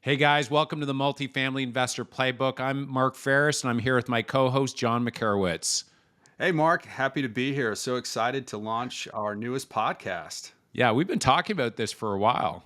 Hey guys, welcome to the Multifamily Investor Playbook. I'm Mark Ferris, and I'm here with my co-host John McCarowitz. Hey, Mark, happy to be here. So excited to launch our newest podcast. Yeah, we've been talking about this for a while.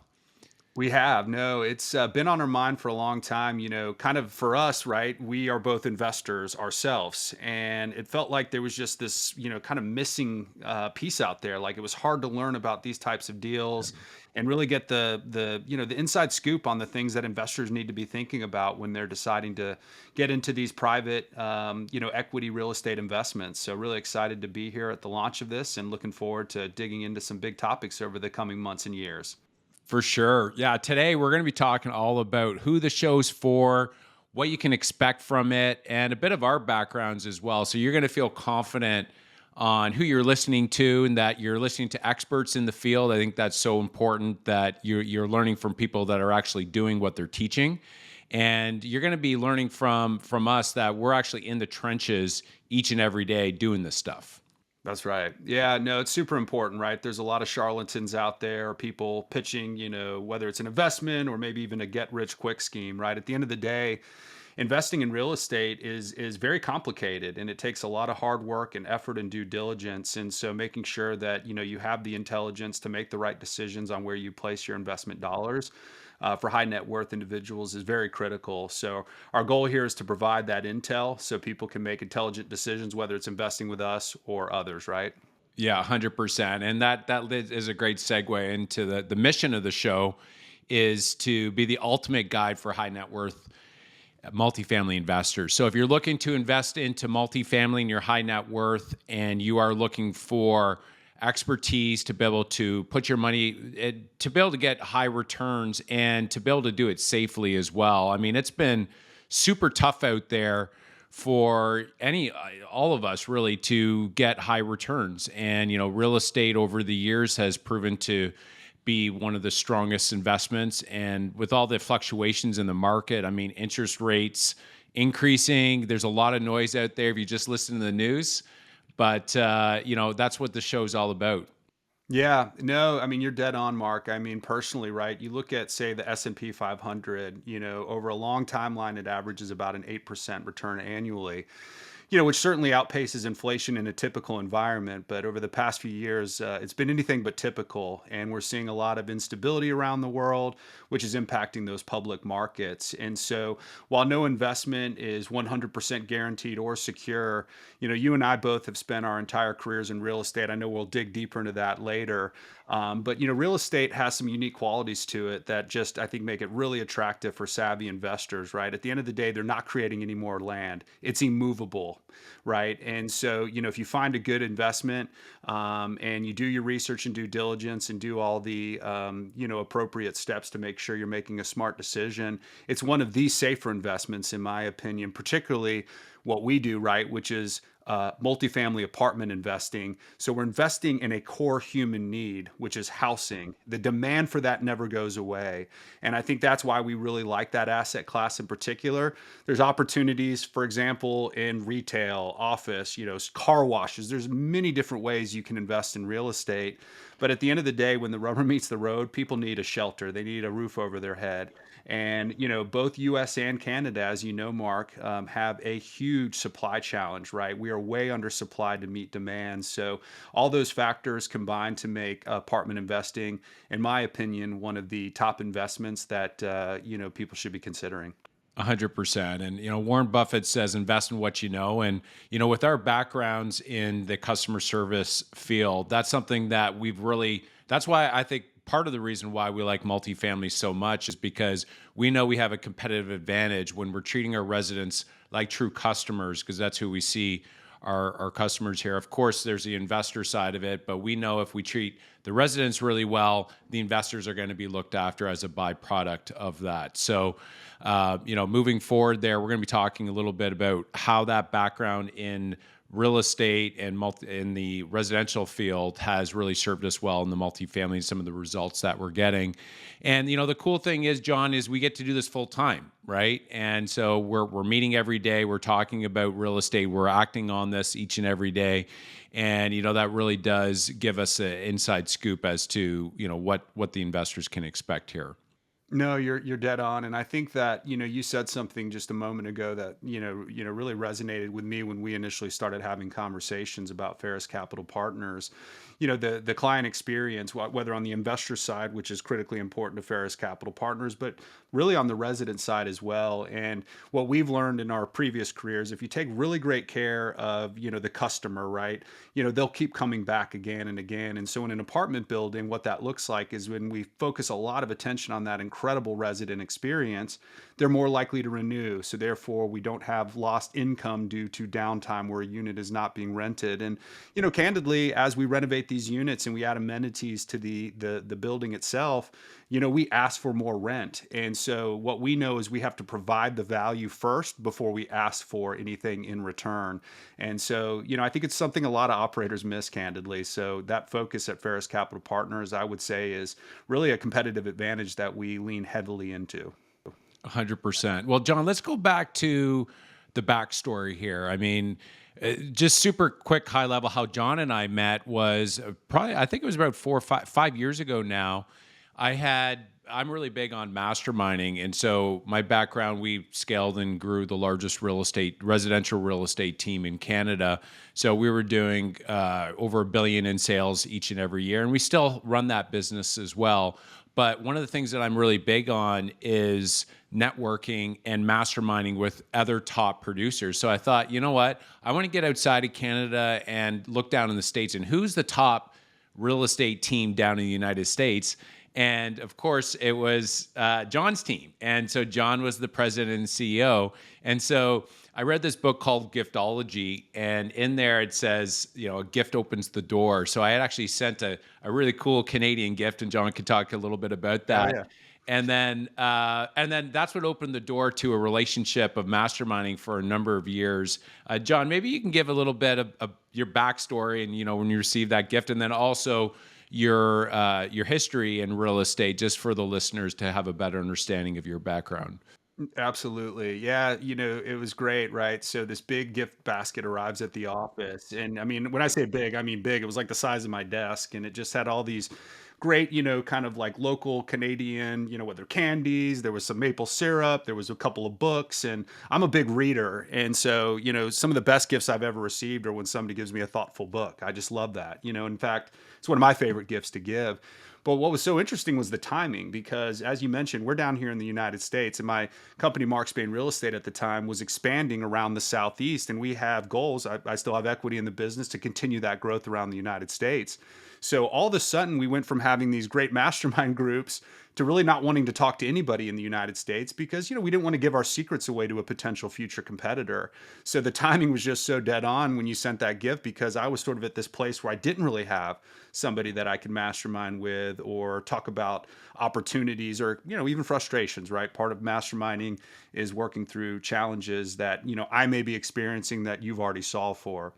We have. No, it's been on our mind for a long time. Kind of for us, right? We are both investors ourselves. And it felt like there was just this, kind of missing piece out there. Like it was hard to learn about these types of deals and really get the inside scoop on the things that investors need to be thinking about when they're deciding to get into these private, equity real estate investments. So, really excited to be here at the launch of this and looking forward to digging into some big topics over the coming months and years. For sure. Yeah, today we're going to be talking all about who the show's for, what you can expect from it, and a bit of our backgrounds as well. So you're going to feel confident on who you're listening to and that you're listening to experts in the field. I think that's so important that you're learning from people that are actually doing what they're teaching. And you're going to be learning from us that we're actually in the trenches each and every day doing this stuff. That's right. Yeah, no, it's super important, right? There's a lot of charlatans out there, people pitching, whether it's an investment or maybe even a get rich quick scheme, right? At the end of the day, investing in real estate is very complicated and it takes a lot of hard work and effort and due diligence. And so making sure that, you have the intelligence to make the right decisions on where you place your investment dollars for high net worth individuals is very critical. So our goal here is to provide that intel so people can make intelligent decisions, whether it's investing with us or others, right? Yeah, 100%. And that is a great segue into the mission of the show is to be the ultimate guide for high net worth multifamily investors. So if you're looking to invest into multifamily in your high net worth and you are looking for expertise to be able to put your money to be able to get high returns and to be able to do it safely as well. I mean, it's been super tough out there for all of us really to get high returns. And real estate over the years has proven to be one of the strongest investments. And with all the fluctuations in the market, I mean, interest rates increasing, there's a lot of noise out there if you just listen to the news. But that's what the show's all about. Yeah, no, I mean you're dead on, Mark. I mean personally, right? You look at say the S&P 500, over a long timeline it averages about an 8% return annually. Which certainly outpaces inflation in a typical environment. But over the past few years, it's been anything but typical. And we're seeing a lot of instability around the world, which is impacting those public markets. And so while no investment is 100% guaranteed or secure, you and I both have spent our entire careers in real estate. I know we'll dig deeper into that later. But real estate has some unique qualities to it that just I think make it really attractive for savvy investors, right? At the end of the day, they're not creating any more land. It's immovable, right? And so, if you find a good investment and you do your research and due diligence and do all the appropriate steps to make sure you're making a smart decision, it's one of the safer investments, in my opinion, particularly what we do, right, which is multifamily apartment investing. So we're investing in a core human need, which is housing. The demand for that never goes away. And I think that's why we really like that asset class in particular. There's opportunities, for example, in retail, office, car washes. There's many different ways you can invest in real estate. But at the end of the day, when the rubber meets the road, people need a shelter. They need a roof over their head. And, both US and Canada, as you know, Mark, have a huge supply challenge, right? We are way undersupplied to meet demand. So all those factors combine to make apartment investing, in my opinion, one of the top investments that, people should be considering. 100%. And, Warren Buffett says, invest in what you know. And, with our backgrounds in the customer service field, that's something that that's why I think part of the reason why we like multifamily so much is because we know we have a competitive advantage when we're treating our residents like true customers, because that's who we see our customers here. Of course, there's the investor side of it, but we know if we treat the residents really well, the investors are going to be looked after as a byproduct of that. So, moving forward there, we're going to be talking a little bit about how that background in real estate and in the residential field has really served us well in the multifamily and some of the results that we're getting. And the cool thing is, John, is we get to do this full time, right? And so we're meeting every day. We're talking about real estate. We're acting on this each and every day, and that really does give us an inside scoop as to what the investors can expect here. No, you're dead on, and I think that you said something just a moment ago that really resonated with me when we initially started having conversations about Ferris Capital Partners. The client experience, whether on the investor side, which is critically important to Ferris Capital Partners, but really on the resident side as well. And what we've learned in our previous careers, if you take really great care of the customer, right, they'll keep coming back again and again. And so in an apartment building, what that looks like is when we focus a lot of attention on that incredible resident experience, they're more likely to renew. So therefore, we don't have lost income due to downtime where a unit is not being rented. And candidly, as we renovate these units and we add amenities to the building itself, we ask for more rent. And so what we know is we have to provide the value first before we ask for anything in return. And so, I think it's something a lot of operators miss, candidly. So that focus at Ferris Capital Partners, I would say, is really a competitive advantage that we lean heavily into. 100%. Well, John, let's go back to the backstory here. I mean, just super quick, high level. How John and I met was probably, I think it was about 5 years ago now. I'm really big on masterminding. And so my background, we scaled and grew the largest residential real estate team in Canada. So we were doing over $1 billion in sales each and every year. And we still run that business as well. But one of the things that I'm really big on is networking and masterminding with other top producers. So I thought, you know what? I want to get outside of Canada and look down in the States and who's the top real estate team down in the United States. And of course, it was John's team. And so John was the president and CEO. And so I read this book called Giftology, and in there it says, a gift opens the door. So I had actually sent a really cool Canadian gift, and John could talk a little bit about Oh that. yeah. And then that's what opened the door to a relationship of masterminding for a number of years. John, maybe you can give a little bit of your backstory and when you received that gift, and then also your history in real estate, just for the listeners to have a better understanding of your background. Absolutely. Yeah, it was great, right? So this big gift basket arrives at the office. And I mean, when I say big, I mean big. It was like the size of my desk, and it just had all these great, kind of like local Canadian, whether candies, there was some maple syrup, there was a couple of books, and I'm a big reader. And so, some of the best gifts I've ever received are when somebody gives me a thoughtful book. I just love that. In fact, it's one of my favorite gifts to give. But what was so interesting was the timing, because as you mentioned, we're down here in the United States, and my company, Mark Spain Real Estate at the time, was expanding around the Southeast. And we have goals. I still have equity in the business to continue that growth around the United States. So all of a sudden, we went from having these great mastermind groups to really not wanting to talk to anybody in the United States because, we didn't want to give our secrets away to a potential future competitor. So the timing was just so dead on when you sent that gift, because I was sort of at this place where I didn't really have somebody that I could mastermind with or talk about opportunities or, even frustrations, right? Part of masterminding is working through challenges that, I may be experiencing that you've already solved for.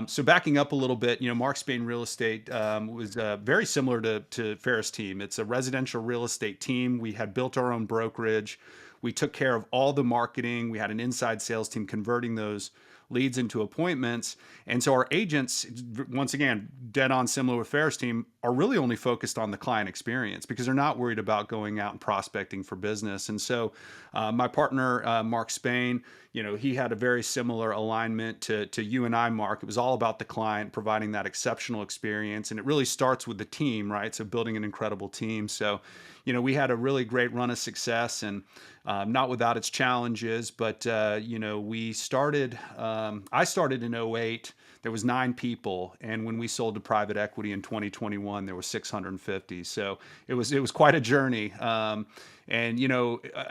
So backing up a little bit, Mark Spain Real Estate was very similar to Ferris Team. It's a residential real estate team. We had built our own brokerage. We took care of all the marketing. We had an inside sales team converting those leads into appointments. And so our agents, once again, dead on similar with Ferris Team, are really only focused on the client experience because they're not worried about going out and prospecting for business. And so my partner, Mark Spain, he had a very similar alignment to you and I, Mark. It was all about the client, providing that exceptional experience. And it really starts with the team, right? So building an incredible team. So, we had a really great run of success, and not without its challenges, but, we started, I started in '08. There was 9 people, and when we sold to private equity in 2021, there was 650. So it was quite a journey. And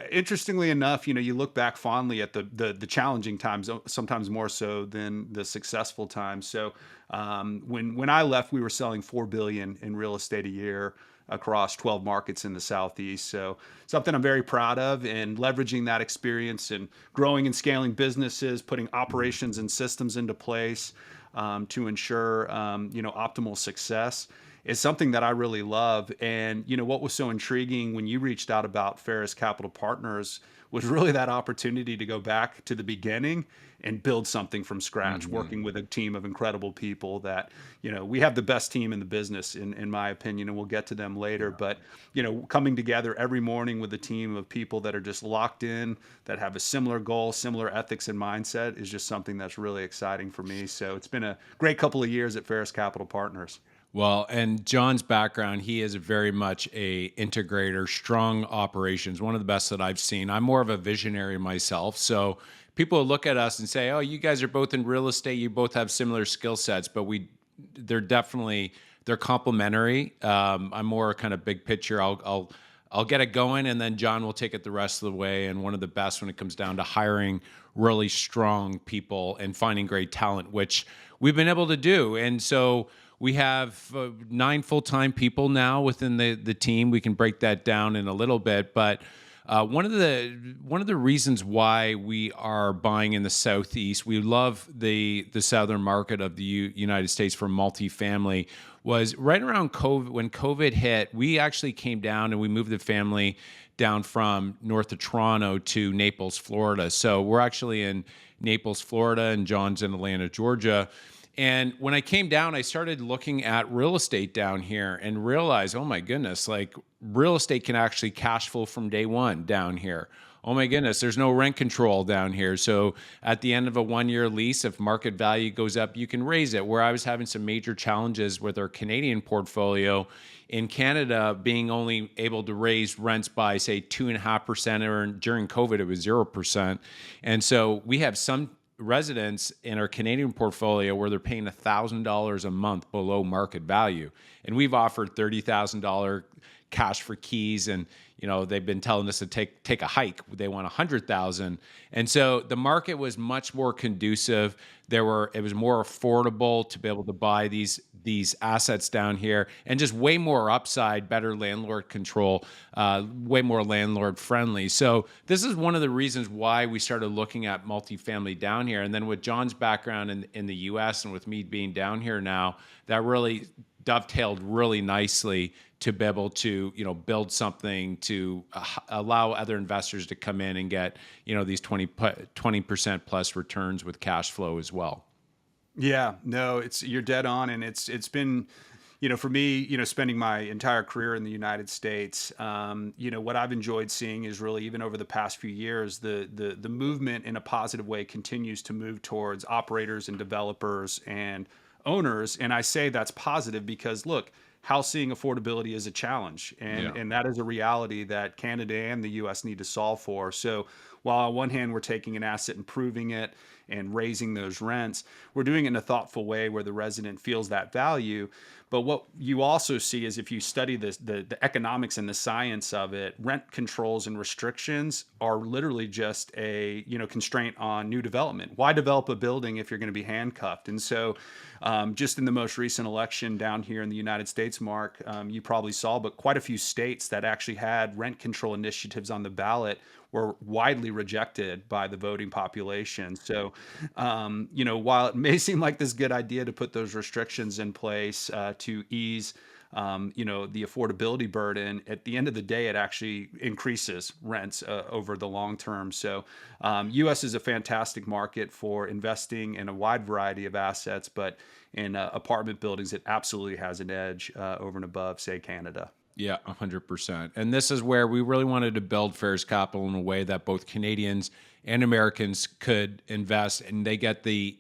interestingly enough, you look back fondly at the challenging times, sometimes more so than the successful times. So when I left, we were selling $4 billion in real estate a year across 12 markets in the Southeast. So something I'm very proud of, and leveraging that experience and growing and scaling businesses, putting operations and systems into place to ensure, optimal success. is something that I really love. And, what was so intriguing when you reached out about Ferris Capital Partners was really that opportunity to go back to the beginning and build something from scratch, Mhm. working with a team of incredible people that, we have the best team in the business, in my opinion, and we'll get to them later. Yeah. But, coming together every morning with a team of people that are just locked in, that have a similar goal, similar ethics and mindset is just something that's really exciting for me. So it's been a great couple of years at Ferris Capital Partners. Well, and John's background, he is very much a integrator, strong operations, one of the best that I've seen. I'm more of a visionary myself. So people look at us and say, "Oh, you guys are both in real estate. You both have similar skill sets," but they're complementary. I'm more kind of big picture. I'll get it going, and then John will take it the rest of the way. And one of the best when it comes down to hiring really strong people and finding great talent, which we've been able to do. And so we have 9 full-time people now within the team. We can break that down in a little bit, but one of the reasons why we are buying in the Southeast, we love the southern market of the United States for multifamily, was right around COVID. When COVID hit, we actually came down and we moved the family down from north of Toronto to Naples, Florida. So we're actually in Naples, Florida, and John's in Atlanta, Georgia. And when I came down, I started looking at real estate down here and realized, oh my goodness, like real estate can actually cash flow from day one down here. Oh my goodness, there's no rent control down here. So at the end of a 1 year lease, if market value goes up, you can raise it. Where I was having some major challenges with our Canadian portfolio, in Canada, being only able to raise rents by say 2.5%, or during COVID, it was 0%. And so we have some residents in our Canadian portfolio where they're paying $1,000 a month below market value, and we've offered $30,000 cash for keys, and they've been telling us to take a hike. They want 100,000, and so the market was much more conducive. It was more affordable to be able to buy these assets down here, and just way more upside, better landlord control, way more landlord friendly. So this is one of the reasons why we started looking at multifamily down here. And then with John's background in the U.S. and with me being down here now, that really dovetailed really nicely to be able to build something to allow other investors to come in and get these 20% plus returns with cash flow as well. Yeah, no, you're dead on, and it's been, for me, spending my entire career in the United States, what I've enjoyed seeing is really, even over the past few years, the movement in a positive way continues to move towards operators and developers and owners. And I say that's positive because, look, housing affordability is a challenge, and Yeah. and that is a reality that Canada and the US need to solve for. So while on one hand we're taking an asset, improving it and raising those rents, we're doing it in a thoughtful way where the resident feels that value. But what you also see is, if you study this, the economics and the science of it, rent controls and restrictions are literally just a constraint on new development. Why develop a building if you're going to be handcuffed? And so, just in the most recent election down here in the United States, Mark, you probably saw, but quite a few states that actually had rent control initiatives on the ballot were widely rejected by the voting population. So, while it may seem like this good idea to put those restrictions in place to ease, the affordability burden, at the end of the day, it actually increases rents over the long term. So, U.S. is a fantastic market for investing in a wide variety of assets, but in apartment buildings, it absolutely has an edge over and above, say, Canada. Yeah, 100%. And this is where we really wanted to build Ferris Capital in a way that both Canadians and Americans could invest, and they get they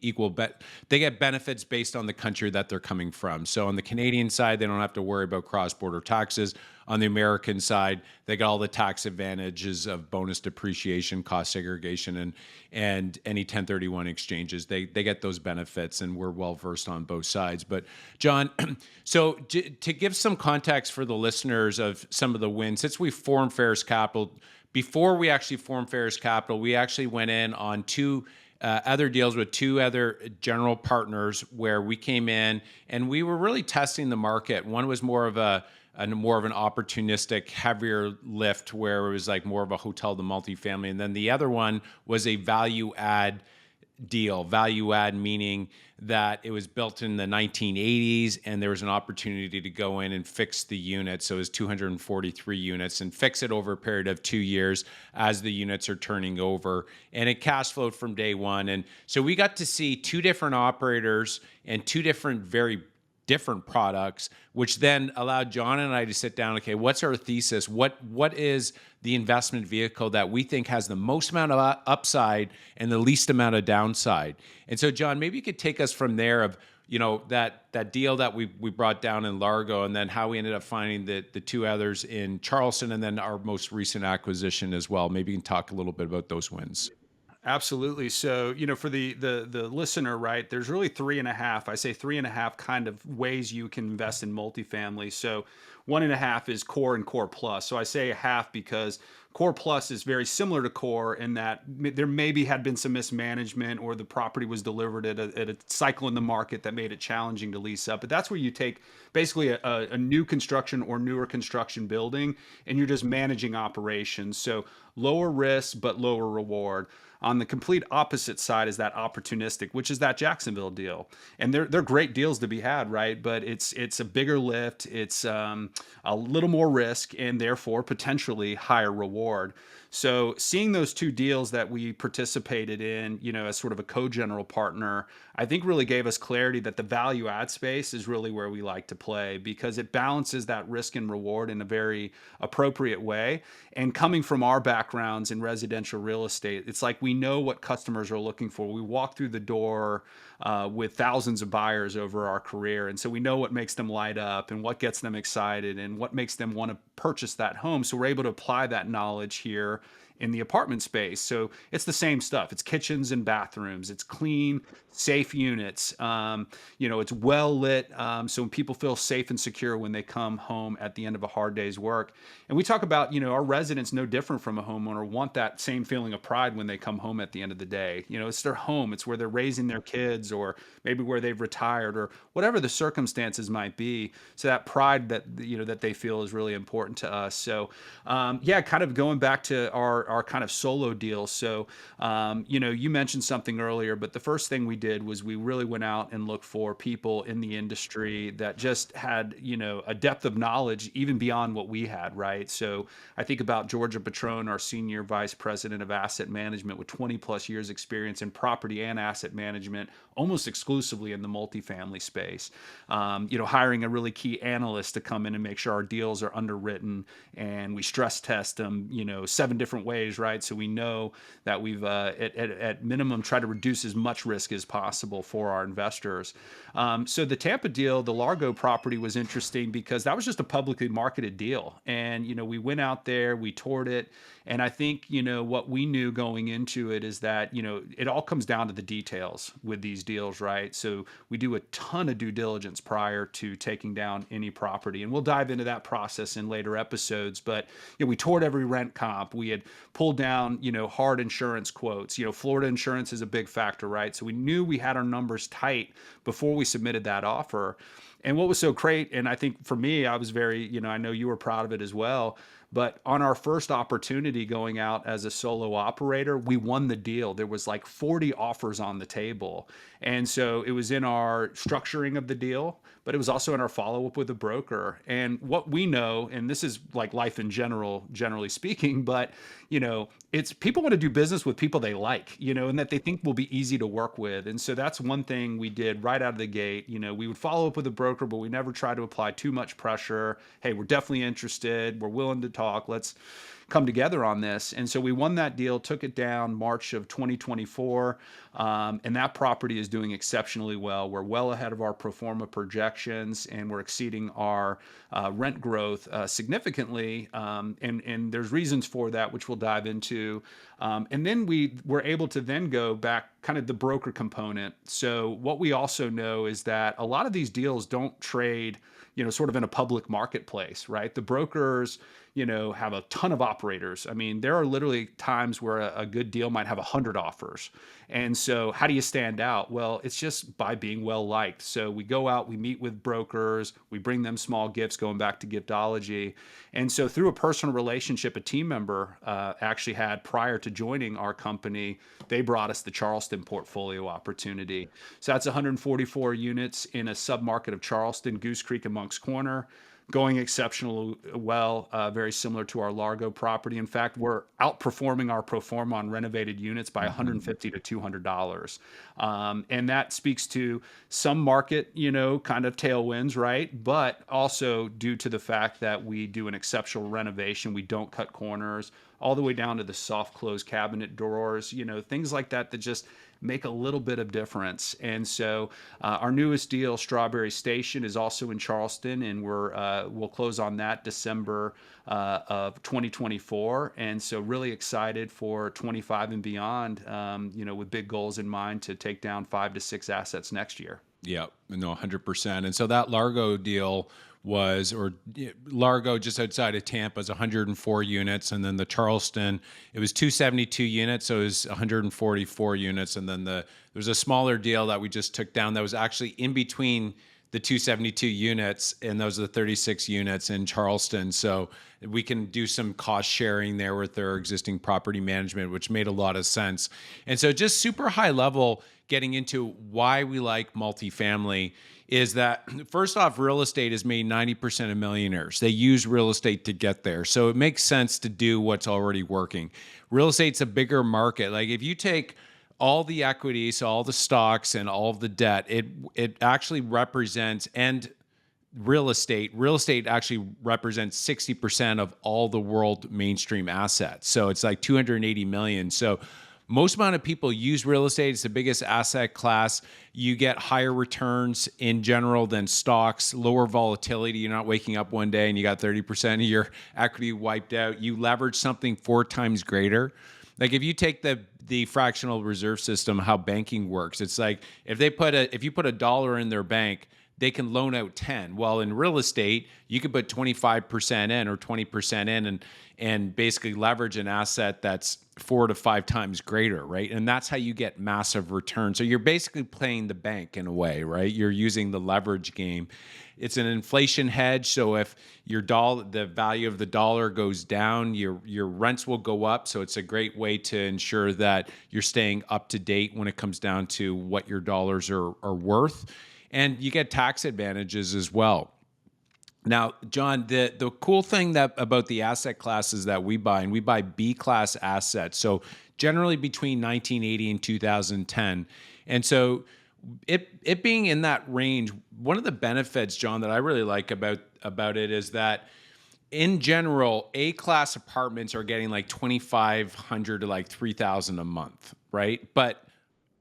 get benefits based on the country that they're coming from. So on the Canadian side, they don't have to worry about cross-border taxes. On the American side, they got all the tax advantages of bonus depreciation, cost segregation, and any 1031 exchanges. They get those benefits, and we're well versed on both sides. But John, so to give some context for the listeners of some of the wins, since we formed Ferris Capital, before we actually formed Ferris Capital, we actually went in on two other deals with two other general partners where we came in and we were really testing the market. One was more of an opportunistic, heavier lift where it was like more of a hotel to multifamily, and then the other one was a value add deal, value add, meaning that it was built in the 1980s and there was an opportunity to go in and fix the unit. So it was 243 units and fix it over a period of 2 years as the units are turning over. And it cash flowed from day one. And so we got to see two different operators and two very different products, which then allowed John and I to sit down. Okay, what's our thesis? What is the investment vehicle that we think has the most amount of upside and the least amount of downside? And so, John, maybe you could take us from there of that deal that we brought down in Largo, and then how we ended up finding the two others in Charleston, and then our most recent acquisition as well. Maybe you can talk a little bit about those wins. Absolutely. So, for the listener, right, there's really three and a half, I say three and a half kind of ways you can invest in multifamily. So one and a half is core and core plus. So I say a half because core plus is very similar to core in that there maybe had been some mismanagement, or the property was delivered at a cycle in the market that made it challenging to lease up. But that's where you take basically a new construction or newer construction building, and you're just managing operations. So lower risk, but lower reward. On the complete opposite side is that opportunistic, which is that Jacksonville deal, and they're great deals to be had, right? But it's a bigger lift, it's a little more risk, and therefore potentially higher reward. So seeing those two deals that we participated in, as sort of a co-general partner, I think really gave us clarity that the value add space is really where we like to play, because it balances that risk and reward in a very appropriate way. And coming from our backgrounds in residential real estate, it's like we know what customers are looking for. We walk through the door with thousands of buyers over our career. And so we know what makes them light up and what gets them excited and what makes them want to purchase that home. So we're able to apply that knowledge here in the apartment space. So it's the same stuff. It's kitchens and bathrooms. It's clean, safe units. It's well lit. So people feel safe and secure when they come home at the end of a hard day's work. And we talk about, our residents, no different from a homeowner, want that same feeling of pride when they come home at the end of the day. It's their home. It's where they're raising their kids, or maybe where they've retired, or whatever the circumstances might be. So that pride that they feel is really important to us. So kind of going back to our kind of solo deal. So, you mentioned something earlier, but the first thing we did was we really went out and looked for people in the industry that just had, a depth of knowledge even beyond what we had, right? So I think about Georgia Patron, our senior vice president of asset management, with 20 plus years experience in property and asset management, almost exclusively in the multifamily space. Hiring a really key analyst to come in and make sure our deals are underwritten, and we stress test them, 7 different ways, right? So we know that we've at minimum tried to reduce as much risk as possible for our investors. So the Tampa deal, the Largo property, was interesting because that was just a publicly marketed deal. And, we went out there, we toured it. And I think, what we knew going into it is that, it all comes down to the details with these deals, right? So we do a ton of due diligence prior to taking down any property. And we'll dive into that process in later episodes. But, we toured every rent comp. We had pulled down, hard insurance quotes. Florida insurance is a big factor, right? So we knew we had our numbers tight before we submitted that offer. And what was so great, and I think for me, I was very, I know you were proud of it as well, but on our first opportunity going out as a solo operator, we won the deal. There was like 40 offers on the table. And so it was in our structuring of the deal, but it was also in our follow-up with the broker. And what we know, and this is like life in general, generally speaking, but it's people want to do business with people they like, and that they think will be easy to work with. And so that's one thing we did right out of the gate. We would follow up with a broker, but we never tried to apply too much pressure. Hey, we're definitely interested. We're willing to talk. Let's come together on this. And so we won that deal, took it down March of 2024. And that property is doing exceptionally well. We're well ahead of our pro forma projections, and we're exceeding our rent growth significantly. And there's reasons for that, which we'll dive into. And then we were able to then go back kind of the broker component. So what we also know is that a lot of these deals don't trade, sort of in a public marketplace, right? The brokers, have a ton of operators. I mean, there are literally times where a good deal might have 100 offers. And so how do you stand out? Well, it's just by being well liked. So we go out, we meet with brokers, we bring them small gifts, going back to giftology. And so through a personal relationship, a team member actually had prior to joining our company, they brought us the Charleston portfolio opportunity. So that's 144 units in a submarket of Charleston, Goose Creek and Moncks Corner, going exceptionally well, very similar to our Largo property. In fact, we're outperforming our pro forma on renovated units by $150 to $200. And that speaks to some market, kind of tailwinds, right? But also due to the fact that we do an exceptional renovation. We don't cut corners, all the way down to the soft close cabinet drawers, things like that just make a little bit of difference. And so our newest deal, Strawberry Station, is also in Charleston, and we'll close on that December of 2024. And so really excited for 25 and beyond, with big goals in mind to take down 5 to 6 assets next year. Yeah, no, 100%. And so that Largo deal Largo just outside of Tampa is 104 units. And then the Charleston, it was 272 units. So it was 144 units. And then there was a smaller deal that we just took down that was actually in between the 272 units, and those are the 36 units in Charleston. So we can do some cost sharing there with their existing property management, which made a lot of sense. And so just super high level, getting into why we like multifamily is that, first off, real estate has made 90% of millionaires. They use real estate to get there. So it makes sense to do what's already working. Real estate's a bigger market. Like if you take all the equity, so all the stocks and all of the debt, it actually represents, and real estate actually represents 60% of all the world mainstream assets. So it's like 280 million. So most amount of people use real estate. It's the biggest asset class. You get higher returns in general than stocks, lower volatility. You're not waking up one day and you got 30% of your equity wiped out. You leverage something 4 times greater. Like if you take the fractional reserve system, how banking works, it's like if you put $1 in their bank, they can loan out 10. Well, in real estate, you could put 25% in or 20% in and basically leverage an asset that's 4 to 5 times greater, right? And that's how you get massive return. So you're basically playing the bank in a way, right? You're using the leverage game. It's an inflation hedge. So if the value of the dollar goes down, your rents will go up. So it's a great way to ensure that you're staying up to date when it comes down to what your dollars are worth. And you get tax advantages as well. Now, John, the cool thing about the asset classes that we buy, and we buy B-class assets, so generally between 1980 and 2010. And so it being in that range, one of the benefits, John, that I really like about it is that in general, A-class apartments are getting like $2,500 to like $3,000 a month, right? But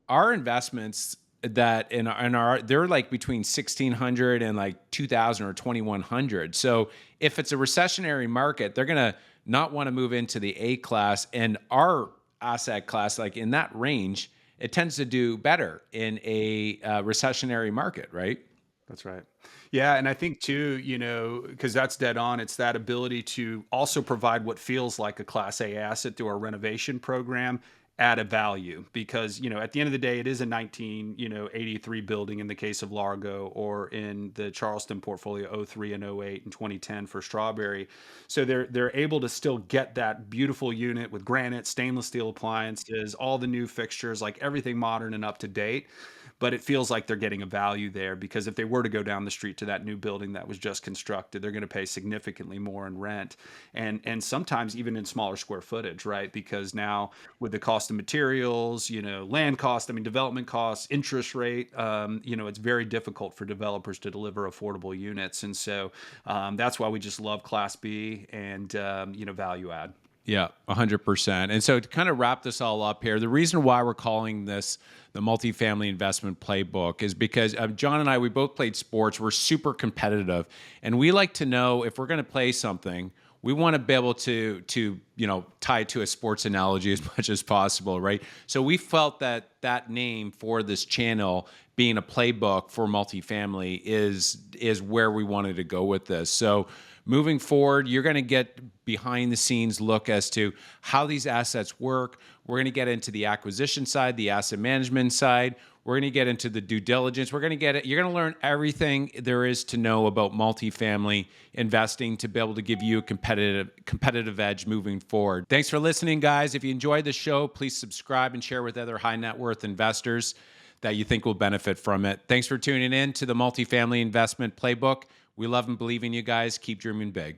our investments that they're like between 1,600 and like 2,000 or 2,100. So if it's a recessionary market, they're gonna not want to move into the A class, and our asset class, like in that range, it tends to do better in a recessionary market, right? That's right. Yeah, and I think too, because that's dead on. It's that ability to also provide what feels like a Class A asset through our renovation program at a value, because at the end of the day, it is a 1983 building in the case of Largo, or in the Charleston portfolio 03 and 08 and 2010 for Strawberry. So they're able to still get that beautiful unit with granite, stainless steel appliances, all the new fixtures, like everything modern and up to date. But it feels like they're getting a value there, because if they were to go down the street to that new building that was just constructed, they're going to pay significantly more in rent, and sometimes even in smaller square footage, right? Because now with the cost of materials, land cost, development costs, interest rate, it's very difficult for developers to deliver affordable units, and so that's why we just love Class B and value add. Yeah, 100%. And so to kind of wrap this all up here, the reason why we're calling this the Multifamily Investment Playbook is because John and I, we both played sports. We're super competitive, and we like to know if we're going to play something, we want to be able to tie it to a sports analogy as much as possible, right? So we felt that name for this channel being a playbook for multifamily is where we wanted to go with this. So moving forward, you're going to get behind the scenes look as to how these assets work. We're going to get into the acquisition side, the asset management side. We're going to get into the due diligence. We're going to get it. You're going to learn everything there is to know about multifamily investing to be able to give you a competitive edge moving forward. Thanks for listening, guys. If you enjoyed the show, please subscribe and share with other high net worth investors that you think will benefit from it. Thanks for tuning in to the Multifamily Investment Playbook. We love and believe in you guys. Keep dreaming big.